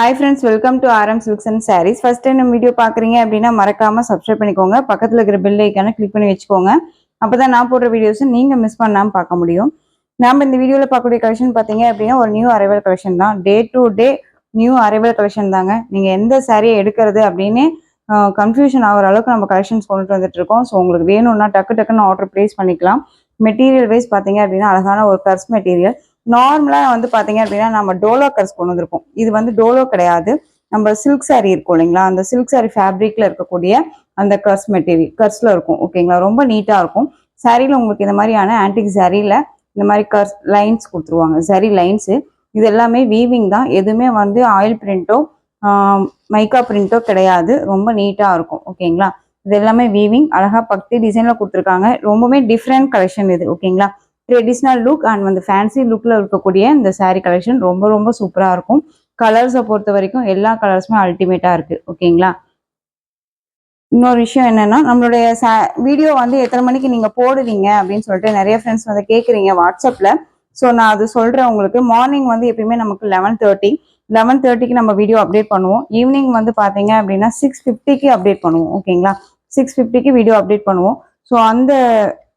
Hi friends, welcome to RM Silks and Sarees. First time நம்ம video பார்க்குறீங்க அப்படின்னா மறக்காம சப்ஸ்கிரைப் பண்ணிக்கோங்க. பக்கத்தில் இருக்கிற பெல் ஐக்கானை கிளிக் பண்ணி வச்சுக்கோங்க. அப்போ தான் நான் போடுற வீடியோஸை நீங்கள் மிஸ் பண்ணாமல் பார்க்க முடியும். நம்ம இந்த வீடியோவில் பார்க்கக்கூடிய கலெக்ஷன் பார்த்தீங்க அப்படின்னா ஒரு நியூ அரைவல் கலெக்ஷன் தான். Day to day new arrival collection தாங்க. நீங்கள் எந்த சாரியை எடுக்கிறது அப்படின்னு கன்ஃபியூஷன் ஆகிற அளவுக்கு நம்ம கலெக்ஷன்ஸ் கொண்டுட்டு வந்துட்டு இருக்கோம். ஸோ உங்களுக்கு வேணும்னா டக்குன்னு ஆர்டர் ப்ளேஸ் பண்ணிக்கலாம். மெட்டீரியல் வைஸ் பார்த்தீங்க அப்படின்னா அழகான ஒரு கர்ஸ் மெட்டீரியல். நார்மலா வந்து பாத்தீங்க அப்படின்னா நம்ம டோலோ கர்ஸ் கொண்டு வந்திருக்கோம். இது வந்து டோலோ கிடையாது, நம்ம சில்க் சாரி இருக்கும் இல்லைங்களா, அந்த சில்க் சாரி ஃபேப்ரிக்ல இருக்கக்கூடிய அந்த கர்ஸ் மெட்டீரியல் கர்ஸ்ல இருக்கும். ஓகேங்களா, ரொம்ப நீட்டா இருக்கும். சாரியில உங்களுக்கு இந்த மாதிரியான ஆன்டிக் சாரியில இந்த மாதிரி கர்ஸ் லைன்ஸ் கொடுத்துருவாங்க. சரி லைன்ஸ் இது எல்லாமே வீவிங் தான். எதுவுமே வந்து ஆயில் பிரிண்டோ மைக்கா பிரிண்டோ கிடையாது. ரொம்ப நீட்டா இருக்கும். ஓகேங்களா, இது எல்லாமே வீவிங். அழகா பக்தி டிசைன்ல கொடுத்துருக்காங்க. ரொம்பவே டிஃப்ரெண்ட் கலெக்ஷன் இது. ஓகேங்களா, ட்ரெடிஷ்னல் லுக் அண்ட் வந்து ஃபேன்சி லுக்ல இருக்கக்கூடிய இந்த சாரீ கலெக்ஷன் ரொம்ப சூப்பரா இருக்கும். கலர்ஸை பொறுத்த வரைக்கும் எல்லா கலர்ஸுமே அல்டிமேட்டா இருக்கு. ஓகேங்களா, இன்னொரு விஷயம் என்னன்னா, நம்மளுடைய வீடியோ வந்து எத்தனை மணிக்கு நீங்க போடுவீங்க அப்படின்னு சொல்லிட்டு நிறைய ஃப்ரெண்ட்ஸ் வந்து கேட்குறீங்க வாட்ஸ்அப்ல. ஸோ நான் அது சொல்றேன் உங்களுக்கு. மார்னிங் வந்து எப்பயுமே நமக்கு 11:30க்கு நம்ம வீடியோ அப்டேட் பண்ணுவோம். ஈவினிங் வந்து பாத்தீங்க அப்படின்னா 6:50க்கு அப்டேட் பண்ணுவோம். ஓகேங்களா, 6:50க்கு வீடியோ அப்டேட் பண்ணுவோம். ஸோ அந்த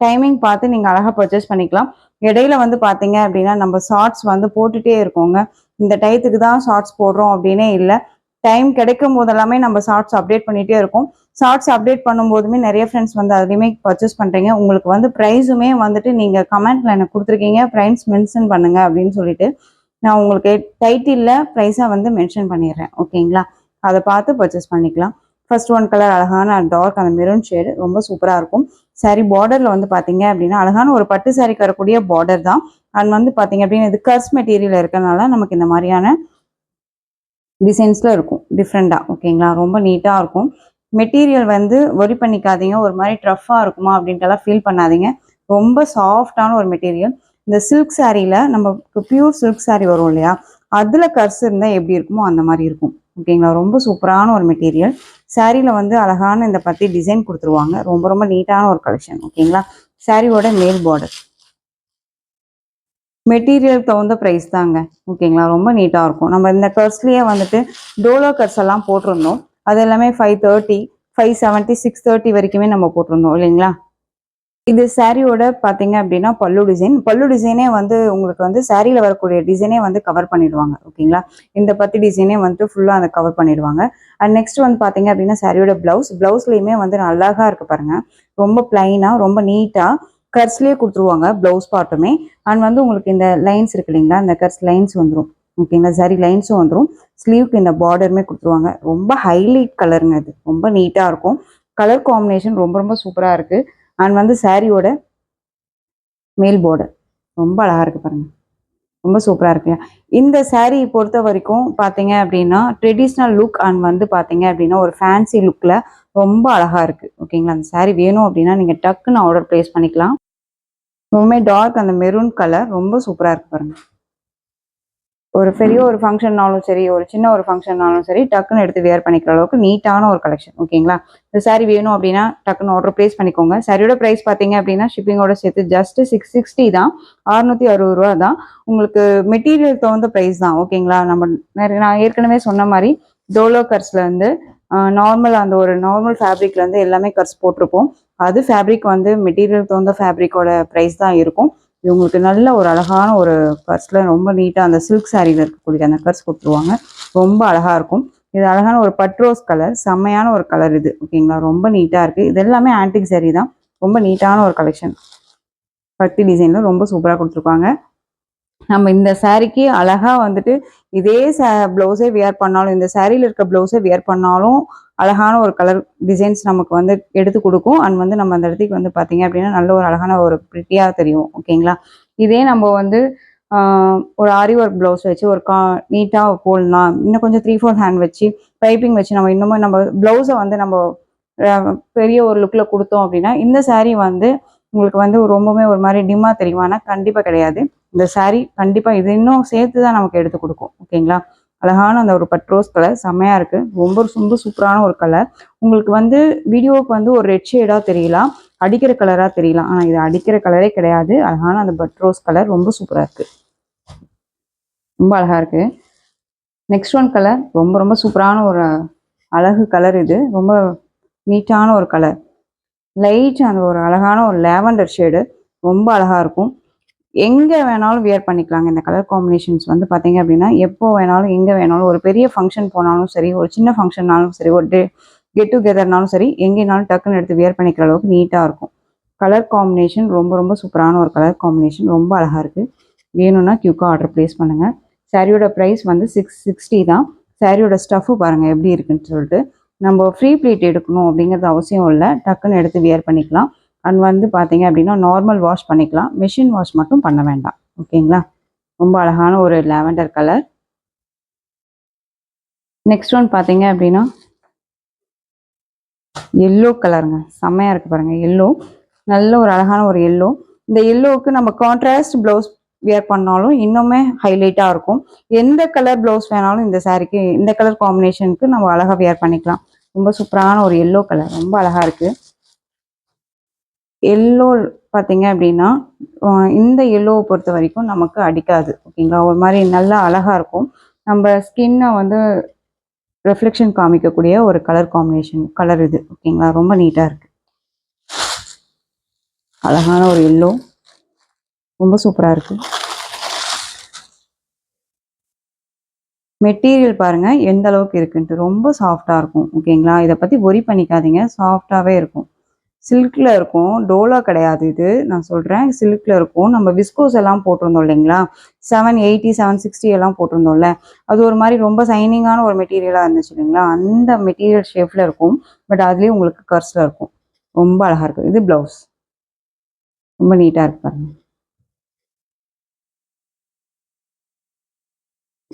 டைமிங் பார்த்து நீங்கள் அழகாக பர்ச்சேஸ் பண்ணிக்கலாம். இடையில வந்து பார்த்தீங்க அப்படின்னா நம்ம ஷார்ட்ஸ் வந்து போட்டுகிட்டே இருக்கோங்க. இந்த டயத்துக்கு தான் ஷார்ட்ஸ் போடுறோம் அப்படின்னே இல்லை. டைம் கிடைக்கும் போதெல்லாமே நம்ம ஷார்ட்ஸ் அப்டேட் பண்ணிகிட்டே இருக்கோம். ஷார்ட்ஸ் அப்டேட் பண்ணும்போதுமே நிறைய ஃப்ரெண்ட்ஸ் வந்து அதுலேயுமே பர்ச்சேஸ் பண்ணுறீங்க. உங்களுக்கு வந்து ப்ரைஸுமே வந்துட்டு நீங்கள் கமெண்ட்டில் எனக்கு கொடுத்துருக்கீங்க, ப்ரைஸ் மென்ஷன் பண்ணுங்க அப்படின்னு சொல்லிட்டு நான் உங்களுக்கு டைட்டிலில் ப்ரைஸாக வந்து மென்ஷன் பண்ணிடுறேன். ஓகேங்களா, அதை பார்த்து பர்ச்சேஸ் பண்ணிக்கலாம். ஃபர்ஸ்ட் ஒன் கலர் அழகான டார்க் அந்த மெரூன் ஷேடு ரொம்ப சூப்பராக இருக்கும். சாரி பார்டர்ல வந்து பார்த்தீங்க அப்படின்னா அழகான ஒரு பட்டு சாரிக்கு வரக்கூடிய பார்டர் தான். அண்ட் வந்து பார்த்தீங்க அப்படின்னா இது கர்ஸ் மெட்டீரியல் இருக்கிறதுனால நமக்கு இந்த மாதிரியான டிசைன்ஸ்ல இருக்கும் டிஃப்ரெண்டா. ஓகேங்களா, ரொம்ப நீட்டாக இருக்கும். மெட்டீரியல் வந்து ஒரி பண்ணிக்காதீங்க, ஒரு மாதிரி ட்ரஃபாக இருக்குமா அப்படின்ட்டுலாம் ஃபீல் பண்ணாதீங்க. ரொம்ப சாஃப்டான ஒரு மெட்டீரியல். இந்த சில்க் சாரியில் நமக்கு பியூர் சில்க் சாரி வரும் இல்லையா, அதில் கர்ஸ் இருந்தால் எப்படி இருக்குமோ அந்த மாதிரி இருக்கும். ஓகேங்களா, ரொம்ப சூப்பரான ஒரு மெட்டீரியல். சாரியில் வந்து அழகான இந்த பத்தி டிசைன் கொடுத்துருவாங்க. ரொம்ப நீட்டான ஒரு கலெக்ஷன். ஓகேங்களா, சாரியோட மேல் பார்டர் மெட்டீரியல் தகுந்த ப்ரைஸ் தாங்க. ஓகேங்களா, ரொம்ப நீட்டாக இருக்கும். நம்ம இந்த கர்ஸ்லேயே வந்துட்டு டோலோ கர்ஸ் எல்லாம் போட்டிருந்தோம். அது எல்லாமே 530, 570, 630 வரைக்குமே நம்ம போட்டிருந்தோம் இல்லைங்களா. இது சாரியோட பார்த்தீங்க அப்படின்னா பல்லு டிசைனே வந்து உங்களுக்கு வந்து சாரியில் வரக்கூடிய டிசைனே வந்து கவர் பண்ணிடுவாங்க. ஓகேங்களா, இந்த பத்தி டிசைனே வந்துட்டு ஃபுல்லாக அதை கவர் பண்ணிடுவாங்க. அண்ட் நெக்ஸ்ட் வந்து பார்த்தீங்க அப்படின்னா சாரியோட ப்ளவுஸ்லேயுமே வந்து அழகாக இருக்கு பாருங்க. ரொம்ப பிளைனாக ரொம்ப நீட்டாக கர்ஸ்லேயே கொடுத்துருவாங்க ப்ளவுஸ் பார்ட்டுமே. அண்ட் வந்து உங்களுக்கு இந்த லைன்ஸ் இருக்கு இல்லைங்களா, இந்த கர்ஸ் லைன்ஸ் வந்துடும். ஓகேங்களா, சாரி லைன்ஸும் வந்துடும். ஸ்லீவ்க்கு இந்த பார்டருமே கொடுத்துருவாங்க. ரொம்ப ஹைலைட் கலருங்க, இது ரொம்ப நீட்டாக இருக்கும். கலர் காம்பினேஷன் ரொம்ப சூப்பராக இருக்குது. அண்ட் வந்து சாரியோட மேல் பார்டர் ரொம்ப அழகா இருக்கு பாருங்க, ரொம்ப சூப்பரா இருக்கு. இந்த சாரீ பொறுத்த வரைக்கும் பாத்தீங்க அப்படின்னா ட்ரெடிஷ்னல் லுக் அண்ட் வந்து பாத்தீங்க அப்படின்னா ஒரு ஃபேன்சி லுக்ல ரொம்ப அழகா இருக்கு. ஓகேங்களா, அந்த சாரீ வேணும் அப்படின்னா நீங்க டக்குன்னு ஆர்டர் பிளேஸ் பண்ணிக்கலாம். ரொம்பவே டார்க் அந்த மெரூன் கலர் ரொம்ப சூப்பரா இருக்கு பாருங்க. ஒரு பெரிய ஒரு ஃபங்க்ஷன்னாலும் சரி, ஒரு சின்ன ஒரு ஃபங்க்ஷன்னாலும் சரி, டக்குன்னு எடுத்து வேர் பண்ணிக்கிற அளவுக்கு நீட்டான ஒரு கலெக்ஷன். ஓகேங்களா, இந்த சாரீ வேணும் அப்படின்னா டக்குன்னு ஆர்டர் பிளேஸ் பண்ணிக்கோங்க. சாரியோட ப்ரைஸ் பார்த்தீங்க அப்படின்னா ஷிப்பிங்கோட சேர்த்து ஜஸ்ட் 660 தான், 660 ரூபா தான். உங்களுக்கு மெட்டீரியல் தகுந்த ப்ரைஸ் தான். ஓகேங்களா, நான் ஏற்கனவே சொன்ன மாதிரி டோலோ கர்ஸ்ல இருந்து நார்மல் அந்த ஒரு நார்மல் ஃபேப்ரிக்ல இருந்து எல்லாமே கர்ஸ் போட்டிருப்போம். அது ஃபேப்ரிக் வந்து மெட்டீரியல் தகுந்த ஃபேப்ரிக்கோட ப்ரைஸ் தான் இருக்கும். இது உங்களுக்கு நல்ல ஒரு அழகான ஒரு கர்ஸ்ல ரொம்ப நீட்டாக அந்த சில்க் சாரியில் இருக்கக்கூடிய அந்த கர்ஸ் கொடுத்துருவாங்க. ரொம்ப அழகாக இருக்கும். இது அழகான ஒரு பட்ரோஸ் கலர், செம்மையான ஒரு கலர் இது. ஓகேங்களா, ரொம்ப நீட்டாக இருக்குது. இது எல்லாமே ஆன்டிக் சாரி தான். ரொம்ப நீட்டான ஒரு கலெக்ஷன். பட்டி டிசைனில் ரொம்ப சூப்பராக கொடுத்துருப்பாங்க. நம்ம இந்த சாரிக்கு அழகாக வந்துட்டு இதே ப்ளவுஸே வியர் பண்ணாலும், இந்த சாரியில் இருக்க ப்ளவுஸே வியர் பண்ணாலும் அழகான ஒரு கலர் டிசைன்ஸ் நமக்கு வந்து எடுத்து கொடுக்கும். அண்ட் வந்து நம்ம அந்த இடத்துக்கு வந்து பார்த்தீங்க அப்படின்னா நல்ல ஒரு அழகான ஒரு ப்ரிட்டியாக தெரியும். ஓகேங்களா, இதே நம்ம வந்து ஒரு ஆரி ஒர்க் ப்ளவுஸ் வச்சு ஒரு நீட்டாக போடலாம், இன்னும் கொஞ்சம் 3/4 ஹேண்ட் வச்சு பைப்பிங் வச்சு நம்ம இன்னமும் நம்ம ப்ளவுஸை வந்து நம்ம பெரிய ஒரு லுக்கில் கொடுத்தோம் அப்படின்னா இந்த சாரீ வந்து உங்களுக்கு வந்து ரொம்பவுமே ஒரு மாதிரி டிம்மாக தெரியுமானா கண்டிப்பாக கிடையாது. இந்த சாரீ கண்டிப்பாக இது இன்னும் சேர்த்து தான் நமக்கு எடுத்து கொடுக்கும். ஓகேங்களா, அழகான அந்த ஒரு பட்ரோஸ் கலர் செம்மையாக இருக்குது. ரொம்ப சூப்பரான ஒரு கலர். உங்களுக்கு வந்து வீடியோவுக்கு வந்து ஒரு ரெட் ஷேடாக தெரியலாம், அடிக்கிற கலராக தெரியலாம். ஆனால் இது அடிக்கிற கலரே கிடையாது. அழகான அந்த பட்ரோஸ் கலர் ரொம்ப சூப்பராக இருக்குது, ரொம்ப அழகாக இருக்குது. நெக்ஸ்ட் ஒன் கலர் ரொம்ப ரொம்ப சூப்பரான ஒரு அழகு கலர். இது ரொம்ப நீட்டான ஒரு கலர். லைட் அந்த ஒரு அழகான ஒரு லேவண்டர் ஷேடு. ரொம்ப அழகாக இருக்கும். எங்கே வேணாலும் வியர் பண்ணிக்கலாங்க. இந்த கலர் காம்பினேஷன்ஸ் வந்து பார்த்தீங்க அப்படின்னா எப்போ வேணாலும் எங்கே வேணாலும் ஒரு பெரிய ஃபங்க்ஷன் போனாலும் சரி, ஒரு சின்ன ஃபங்க்ஷன்னாலும் சரி, ஒரு கெட் டுகெதர்னாலும் சரி, எங்கேனாலும் டக்குன்னு எடுத்து வியர் பண்ணிக்கிற அளவுக்கு நீட்டாக இருக்கும். கலர் காம்பினேஷன் ரொம்ப ரொம்ப சூப்பரான ஒரு கலர் காம்பினேஷன். ரொம்ப அழகாக இருக்குது. வேணும்னா கியூக்காக ஆர்டர் ப்ளேஸ் பண்ணுங்கள். சாரியோட ப்ரைஸ் வந்து 660 தான். சாரியோட ஸ்டஃப்பு பாருங்கள் எப்படி இருக்குன்னு சொல்லிட்டு. நம்ம ஃப்ரீ ப்ளீட் எடுக்கணும் அப்படிங்கிறது அவசியம் இல்லை. டக்குன்னு எடுத்து வியர் பண்ணிக்கலாம். அண்ட் வந்து பார்த்தீங்க அப்படின்னா நார்மல் வாஷ் பண்ணிக்கலாம். மிஷின் வாஷ் மட்டும் பண்ண வேண்டாம். ஓகேங்களா? ரொம்ப அழகான ஒரு லாவெண்டர் கலர். நெக்ஸ்ட் ஒன் பார்த்தீங்க அப்படின்னா எல்லோ கலருங்க. செம்மையாக இருக்குது பாருங்கள். எல்லோ நல்ல ஒரு அழகான ஒரு எல்லோ. இந்த எல்லோவுக்கு நம்ம கான்ட்ராஸ்ட் ப்ளவுஸ் வியர் பண்ணாலும் இன்னுமே ஹைலைட்டாக இருக்கும். எந்த கலர் ப்ளவுஸ் வேணாலும் இந்த சாரீக்கு இந்த கலர் காம்பினேஷனுக்கு நம்ம அழகாக வியர் பண்ணிக்கலாம். ரொம்ப சூப்பரான ஒரு எல்லோ கலர். ரொம்ப அழகாக இருக்குது. எல்லோ பார்த்தீங்க அப்படின்னா இந்த எல்லோவை பொறுத்த வரைக்கும் நமக்கு அடிக்காது. ஓகேங்களா? ஒரு மாதிரி நல்லா அழகாக இருக்கும். நம்ம ஸ்கின்னை வந்து ரெஃப்ளெக்ஷன் காமிக்கக்கூடிய ஒரு கலர் காம்பினேஷன் கலர் இது. ஓகேங்களா? ரொம்ப நீட்டாக இருக்குது. அழகான ஒரு எல்லோ. ரொம்ப சூப்பராக இருக்குது. மெட்டீரியல் பாருங்கள் எந்த அளவுக்கு இருக்குன்ட்டு. ரொம்ப சாஃப்டாக இருக்கும். ஓகேங்களா? இதை பற்றி ஒரி பண்ணிக்காதீங்க. சாஃப்டாகவே இருக்கும். சில்கில் இருக்கும். டோலா கிடையாது இது. நான் சொல்கிறேன் சில்கில் இருக்கும். நம்ம விஸ்கோஸ் எல்லாம் போட்டிருந்தோம் இல்லைங்களா? 780 760 எல்லாம் போட்டிருந்தோம்ல, அது ஒரு மாதிரி ரொம்ப சைனிங்கான ஒரு மெட்டீரியலாக இருந்துச்சு இல்லைங்களா? அந்த மெட்டீரியல் ஷேப்பில் இருக்கும். பட் அதுலேயும் உங்களுக்கு கர்ஸில் இருக்கும். ரொம்ப அழகாக இருக்குது. இது ப்ளவுஸ். ரொம்ப நீட்டாக இருக்கு பாருங்க.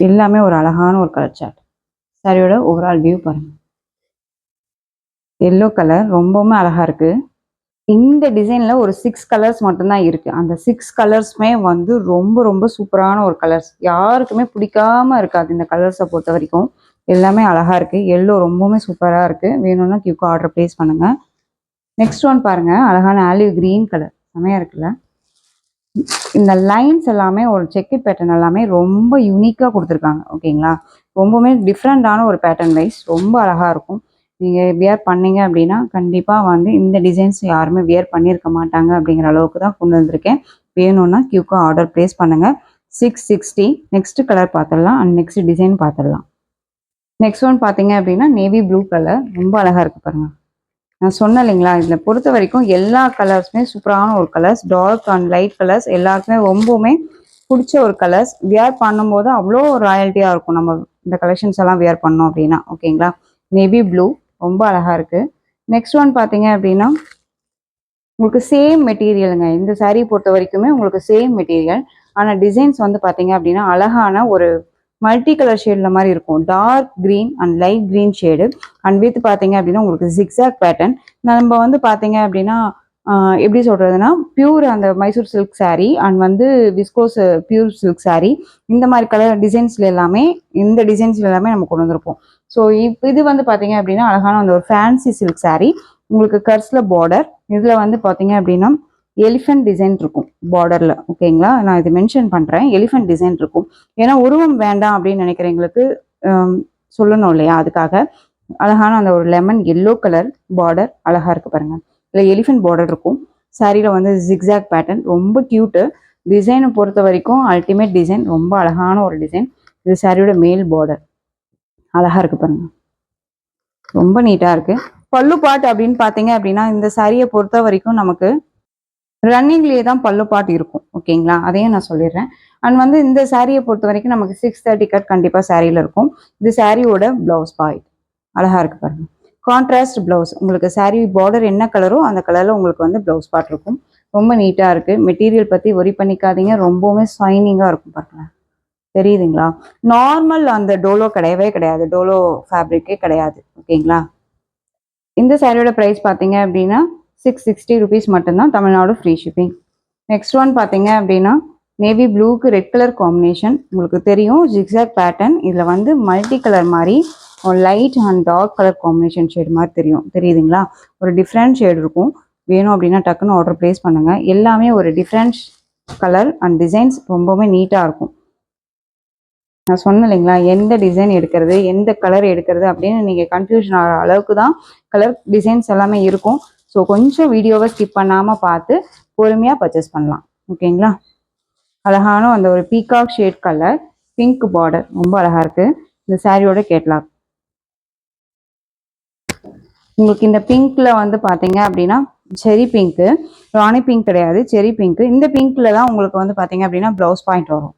எல்லாமே ஒரு அழகான ஒரு கலர் சார்ட். சாரியோட ஓவரால் வியூ பாருங்க. எல்லோ கலர் ரொம்பவுமே அழகாக இருக்குது. இந்த டிசைனில் ஒரு 6 கலர்ஸ் மட்டும்தான் இருக்குது. அந்த 6 கலர்ஸுமே வந்து ரொம்ப ரொம்ப சூப்பரான ஒரு கலர்ஸ். யாருக்குமே பிடிக்காமல் இருக்காது இந்த கலர்ஸை பொறுத்த வரைக்கும். எல்லாமே அழகாக இருக்குது. எல்லோ ரொம்பவுமே சூப்பராக இருக்குது. வேணும்னா கியூக்காக ஆர்டர் ப்ளேஸ் பண்ணுங்கள். நெக்ஸ்ட் ஒன் பாருங்கள். அழகான ஆலிவ் க்ரீன் கலர். செமையாக இருக்குல்ல? இந்த லைன்ஸ் எல்லாமே ஒரு செக்கட் பேட்டர்ன் எல்லாமே ரொம்ப யூனிக்காக கொடுத்துருக்காங்க. ஓகேங்களா? ரொம்பவுமே டிஃப்ரெண்ட்டான ஒரு பேட்டர்ன் வைஸ் ரொம்ப அழகாக இருக்கும். நீங்கள் வியர் பண்ணீங்க அப்படின்னா கண்டிப்பாக வந்து இந்த டிசைன்ஸ் யாருமே வியர் பண்ணியிருக்க மாட்டாங்க அப்படிங்கிற அளவுக்கு தான் கொண்டு வந்திருக்கேன். வேணும்னா கியூக்காக ஆர்டர் ப்ளேஸ் பண்ணுங்கள். 660. நெக்ஸ்ட் கலர் பார்த்துடலாம். அண்ட் நெக்ஸ்ட் டிசைன் பார்த்துடலாம். நெக்ஸ்ட் ஒன் பார்த்தீங்க அப்படின்னா நேவி ப்ளூ கலர். ரொம்ப அழகாக இருக்குது பாருங்கள். நான் சொன்னேன் இல்லைங்களா? இதில் பொறுத்த வரைக்கும் எல்லா கலர்ஸுமே சூப்பரான ஒரு colours. Dark and light colours எல்லாருக்குமே ரொம்பவுமே பிடிச்ச ஒரு கலர்ஸ். வியர் பண்ணும்போது அவ்வளோ ராயல்ட்டியாக இருக்கும். நம்ம இந்த கலெக்ஷன்ஸ் எல்லாம் வியர் பண்ணோம் அப்படின்னா. ஓகேங்களா? நேவி ப்ளூ ரொம்ப அழகாக இருக்குது. நெக்ஸ்ட் ஒன் பார்த்தீங்க அப்படின்னா உங்களுக்கு சேம் மெட்டீரியலுங்க. இந்த சாரீ பொறுத்த வரைக்குமே உங்களுக்கு சேம் மெட்டீரியல். ஆனால் டிசைன்ஸ் வந்து பார்த்தீங்க அப்படின்னா அழகான ஒரு மல்டி கலர் ஷேடில் மாதிரி இருக்கும். Dark green and light green shade. And with பார்த்தீங்க அப்படின்னா உங்களுக்கு ஜிக்ஸாக் பேட்டர்ன். நம்ம வந்து பார்த்தீங்க அப்படின்னா எப்படி சொல்கிறதுனா பியூர் அந்த மைசூர் சில்க் சாரீ அண்ட் வந்து விஸ்கோஸ் பியூர் சில்க் சாரீ இந்த மாதிரி கலர் டிசைன்ஸில் எல்லாமே இந்த டிசைன்ஸில் எல்லாமே நம்ம கொண்டு வந்திருப்போம். ஸோ இது வந்து பார்த்தீங்க அப்படின்னா அழகான அந்த ஒரு ஃபேன்சி சில்க் சாரீ. உங்களுக்கு கர்ஸில் பார்டர். இதில் வந்து பார்த்தீங்க அப்படின்னா எலிஃபென்ட் டிசைன் இருக்கும் பார்டரில். ஓகேங்களா? நான் இது மென்ஷன் பண்ணுறேன். எலிஃபென்ட் டிசைன் இருக்கும். ஏன்னா உருவம் வேண்டாம் அப்படின்னு நினைக்கிறவங்களுக்கு சொல்லணும் இல்லையா? அதுக்காக அழகான அந்த ஒரு லெமன் எல்லோ கலர் பார்டர் அழகாக இருக்குது பாருங்கள். இல்லை எலிஃபென்ட் பார்டர் இருக்கும். சாரியில் வந்து ஜிக்ஸாக் பேட்டர்ன் ரொம்ப க்யூட்டு. டிசைனை பொறுத்த வரைக்கும் அல்டிமேட் டிசைன். ரொம்ப அழகான ஒரு டிசைன். இது சாரியோட மேல் பார்டர் அழகாக இருக்குது பாருங்கள். ரொம்ப நீட்டாக இருக்குது. பல்லு பாட் அப்படின்னு பார்த்தீங்க அப்படின்னா இந்த சாரியை பொறுத்த வரைக்கும் நமக்கு ரன்னிங்லேயே தான் பல்லு பாட் இருக்கும். ஓகேங்களா? அதையும் நான் சொல்லிடுறேன். அண்ட் வந்து இந்த சாரியை பொறுத்த வரைக்கும் நமக்கு 630 கட் கண்டிப்பாக சாரியில் இருக்கும். இது சாரியோட ப்ளவுஸ் பாய் அழகாக இருக்குது பாருங்க. Contrast blouse. உங்களுக்கு சாரி பார்டர் என்ன கலரோ அந்த கலரில் உங்களுக்கு வந்து ப்ளவுஸ் பாட் இருக்கும். ரொம்ப நீட்டாக இருக்குது. மெட்டீரியல் பற்றி ஒரி பண்ணிக்காதீங்க. ரொம்பவுமே ஷைனிங்காக இருக்கும் பாருங்க. தெரியுதுங்களா? நார்மல் அந்த டோலோ கிடையவே கிடையாது. டோலோ ஃபேப்ரிக்கே கிடையாது. ஓகேங்களா? இந்த சாரியோட ப்ரைஸ் பார்த்தீங்க அப்படின்னா 660 ருபீஸ் மட்டும்தான். Tamil Nadu free shipping. Next one பார்த்தீங்க அப்படின்னா நேவி ப்ளூக்கு ரெட் கலர் காம்பினேஷன். உங்களுக்கு தெரியும் ஜிக்ஸாக் பேட்டர்ன். இதில் வந்து மல்டி கலர் மாதிரி light and dark colour combination shade மாதிரி தெரியுதுங்களா? ஒரு டிஃப்ரெண்ட் ஷேடு இருக்கும். வேணும் அப்படின்னா டக்குன்னு ஆர்டர் ப்ளேஸ் பண்ணுங்கள். எல்லாமே ஒரு டிஃப்ரெண்ட் கலர் அண்ட் டிசைன்ஸ் ரொம்பவுமே நீட்டாக இருக்கும். நான் சொன்னேன் இல்லைங்களா, எந்த டிசைன் எடுக்கிறது, எந்த கலர் எடுக்கிறது அப்படின்னு நீங்கள் கன்ஃபியூஷன் ஆகிற அளவுக்கு தான் கலர் டிசைன்ஸ் எல்லாமே இருக்கும். ஸோ கொஞ்சம் வீடியோவை ஸ்கிப் பண்ணாமல் பார்த்து பொறுமையாக பர்ச்சேஸ் பண்ணலாம். ஓகேங்களா. அழகான அந்த ஒரு peacock shade colour, pink border, ரொம்ப அழகாக இருக்குது. இந்த சாரியோட கேட்லாக். உங்களுக்கு இந்த பிங்க்ல வந்து பார்த்தீங்க அப்படின்னா செரி பிங்க்கு, ராணி பிங்க் கிடையாது, செரி பிங்க்கு. இந்த பிங்க்ல தான் உங்களுக்கு வந்து பார்த்தீங்க அப்படின்னா ப்ளவுஸ் பாயிண்ட் வரும்.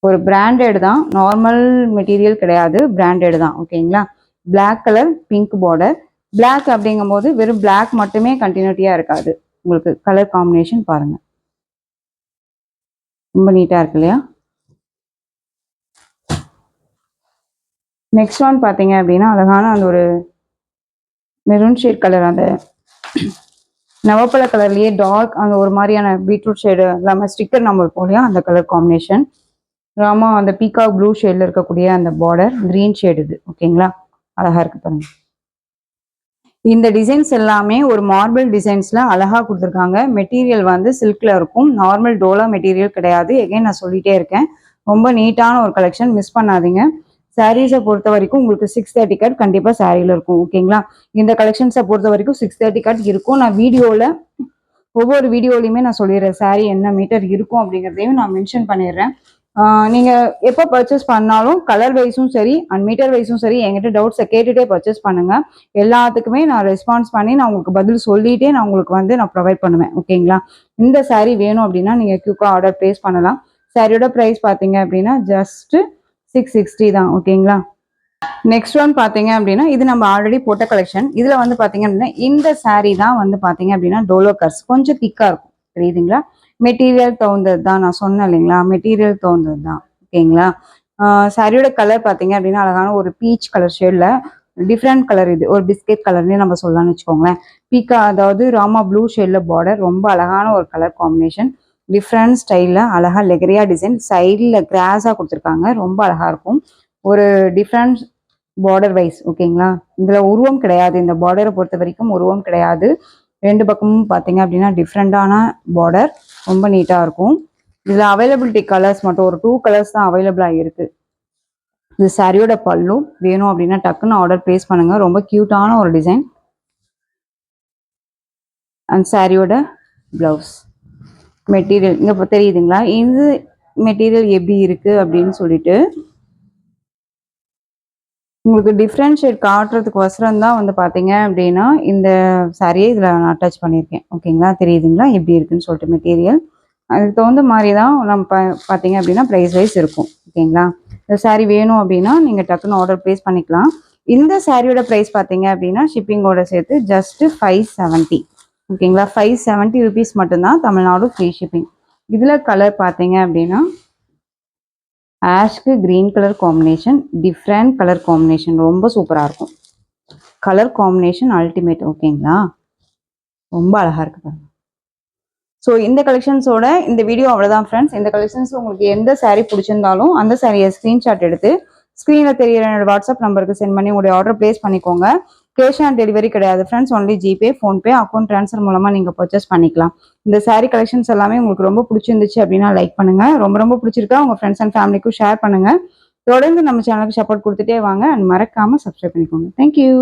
ஒரு பிராண்டட் தான், நார்மல் மெட்டீரியல் கிடையாது, பிராண்டட் தான். ஓகேங்களா. Black colour pink border. Black அப்படிங்கும் போது வெறும் பிளாக் மட்டுமே கண்டினியூட்டியா இருக்காது. உங்களுக்கு கலர் காம்பினேஷன் பாருங்க, ரொம்ப நீட்டா இருக்கு இல்லையா. நெக்ஸ்ட் ஒன் பார்த்தீங்க அப்படின்னா அழகான அந்த ஒரு மெரூன் ஷேட் கலர், அந்த நவப்பழ கலர்லயே டார்க் அந்த ஒரு மாதிரியான பீட்ரூட் ஷேடு இல்லாமல் ஸ்டிக்கர் நம்ம வைப்போம் இல்லையா, அந்த கலர் காம்பினேஷன். ராமா அந்த பீகாக் ப்ளூ ஷேட்ல இருக்கக்கூடிய அந்த பார்டர் கிரீன் ஷேடு இது. ஓகேங்களா. அழகா இருக்கு பாருங்க. இந்த டிசைன்ஸ் எல்லாமே ஒரு மார்பிள் டிசைன்ஸ்ல அழகா கொடுத்துருக்காங்க. மெட்டீரியல் வந்து சில்க்ல இருக்கும், நார்மல் டோலா மெட்டீரியல் கிடையாது. எகைன் நான் சொல்லிட்டே இருக்கேன், ரொம்ப நீட்டான ஒரு கலெக்ஷன், மிஸ் பண்ணாதீங்க. சாரீஸை பொறுத்த வரைக்கும் உங்களுக்கு 630 கட் கண்டிப்பாக சாரியில் இருக்கும். ஓகேங்களா. இந்த கலெக்ஷன்ஸை பொறுத்த வரைக்கும் 630 கட் இருக்கும். நான் வீடியோவில் ஒவ்வொரு வீடியோலையுமே நான் சொல்லிடுறேன் சாரீ என்ன மீட்டர் இருக்கும் அப்படிங்கிறதையும் நான் மென்ஷன் பண்ணிடுறேன். நீங்கள் எப்போ பர்ச்சேஸ் பண்ணாலும் கலர் வைஸும் சரி அண்ட் மீட்டர் வைஸும் சரி என்கிட்ட டவுட்ஸை கேட்டுகிட்டே பர்ச்சேஸ் பண்ணுங்கள். எல்லாத்துக்குமே நான் ரெஸ்பான்ஸ் பண்ணி நான் உங்களுக்கு பதில் சொல்லிகிட்டே நான் உங்களுக்கு வந்து நான் ப்ரொவைட் பண்ணுவேன். ஓகேங்களா. இந்த சாரீ வேணும் அப்படின்னா நீங்கள் குயிக்காக ஆர்டர் ப்ளேஸ் பண்ணலாம். சாரியோட ப்ரைஸ் பார்த்தீங்க அப்படின்னா ஜஸ்ட்டு 660 தான். ஓகேங்களா. நெக்ஸ்ட் ஒன் பார்த்தீங்க அப்படின்னா இது நம்ம ஆல்ரெடி போட்ட கலெக்ஷன். இதில் வந்து பார்த்தீங்க அப்படின்னா இந்த சாரீ தான் வந்து பார்த்தீங்க அப்படின்னா டோலோ கர்ஸ், கொஞ்சம் திக்காக இருக்கும், தெரியுதுங்களா. மெட்டீரியல் தகுந்தது தான், நான் சொன்னேன் இல்லைங்களா, மெட்டீரியல் தகுந்தது தான். ஓகேங்களா. சாரியோட கலர் பார்த்தீங்க அப்படின்னா அழகான ஒரு பீச் கலர் ஷேடில் டிஃப்ரெண்ட் கலர், இது ஒரு பிஸ்கெட் கலர்னே நம்ம சொல்லலாம்னு வச்சுக்கோங்களேன். பீக்கா அதாவது ராமா ப்ளூ ஷேடில் பார்டர், ரொம்ப அழகான ஒரு கலர் காம்பினேஷன், டிஃப்ரெண்ட் ஸ்டைலில் அழகாக லெகரியா டிசைன், சைடில் கிராஸாக கொடுத்துருக்காங்க, ரொம்ப அழகாக இருக்கும். ஒரு டிஃப்ரெண்ட் பார்டர் வைஸ். ஓகேங்களா. இதில் உருவம் கிடையாது, இந்த பார்டரை பொறுத்த வரைக்கும் உருவம் கிடையாது. ரெண்டு பக்கமும் பார்த்தீங்க அப்படின்னா டிஃப்ரெண்டான பார்டர், ரொம்ப நீட்டாக இருக்கும். இதில் அவைலபிலிட்டி கலர்ஸ் மட்டும் ஒரு 2 கலர்ஸ் தான் அவைலபிளாக இருக்குது. இது சாரியோட பல்லு. வேணும் அப்படின்னா டக்குன்னு ஆர்டர் ப்ளேஸ் பண்ணுங்கள், ரொம்ப க்யூட்டான ஒரு டிசைன். அண்ட் சாரியோட ப்ளவுஸ் மெட்டீரியல் இங்கே இப்போ தெரியுதுங்களா, இது மெட்டீரியல் எப்படி இருக்குது அப்படின்னு சொல்லிட்டு உங்களுக்கு டிஃப்ரென்ஷியேட் காட்டுறதுக்கு வசரம் தான் வந்து பார்த்தீங்க அப்படின்னா இந்த சாரியை இதில் நான் அட்டாச் பண்ணியிருக்கேன். ஓகேங்களா. தெரியுதுங்களா எப்படி இருக்குன்னு சொல்லிட்டு மெட்டீரியல் அதுக்கு தகுந்த மாதிரி தான் நம்ம பார்த்தீங்க அப்படின்னா ப்ரைஸ் வைஸ் இருக்கும். ஓகேங்களா. இந்த சாரீ வேணும் அப்படின்னா நீங்கள் டக்குன்னு ஆர்டர் ப்ளேஸ் பண்ணிக்கலாம். இந்த சாரியோட ப்ரைஸ் பார்த்தீங்க அப்படின்னா ஷிப்பிங்கோட சேர்த்து ஜஸ்ட்டு 570. ஓகேங்களா. 570 ருபீஸ் மட்டும்தான், தமிழ்நாடு ஃப்ரீ ஷிப்பிங். இதில் கலர் பார்த்தீங்க அப்படின்னா ஆஷ்க்கு green colour combination, different colour combination, ரொம்ப சூப்பராக இருக்கும். Colour combination ultimate. ஓகேங்களா. ரொம்ப அழகாக இருக்கு பாருங்க. ஸோ இந்த கலெக்ஷன்ஸோட இந்த வீடியோ அவ்வளோதான் ஃப்ரெண்ட்ஸ். இந்த கலெக்ஷன்ஸ் உங்களுக்கு எந்த சாரீ பிடிச்சிருந்தாலும் அந்த சாரியை ஸ்க்ரீன்ஷாட் எடுத்து ஸ்க்ரீனில் தெரியிற என்னோட வாட்ஸ்அப் நம்பருக்கு சென்ட் பண்ணி உங்களுடைய ஆர்டர் ப்ளேஸ் பண்ணிக்கோங்க. கேஷ் ஆன் டெலிவரி கிடையாது friends, only GPay, PhonePe, account transfer மூலமாக நீங்கள் பர்ச்சேஸ் பண்ணிக்கலாம். இந்த சாரீ கலெக்ஷன்ஸ் எல்லாமே உங்களுக்கு ரொம்ப பிடிச்சிருந்துச்சு அப்படின்னா லைக் பண்ணுங்கள். ரொம்ப ரொம்ப பிடிச்சிருக்கா உங்கள் ஃப்ரெண்ட்ஸ் அண்ட் ஃபேமிலிக்கும் ஷேர் பண்ணுங்கள். தொடர்ந்து நம்ம சேனலுக்கு சப்போர்ட் கொடுத்துட்டே வாங்க அண்ட் மறக்காமல் சப்ஸ்கிரைப் பண்ணிக்கோங்க. தேங்க்யூ.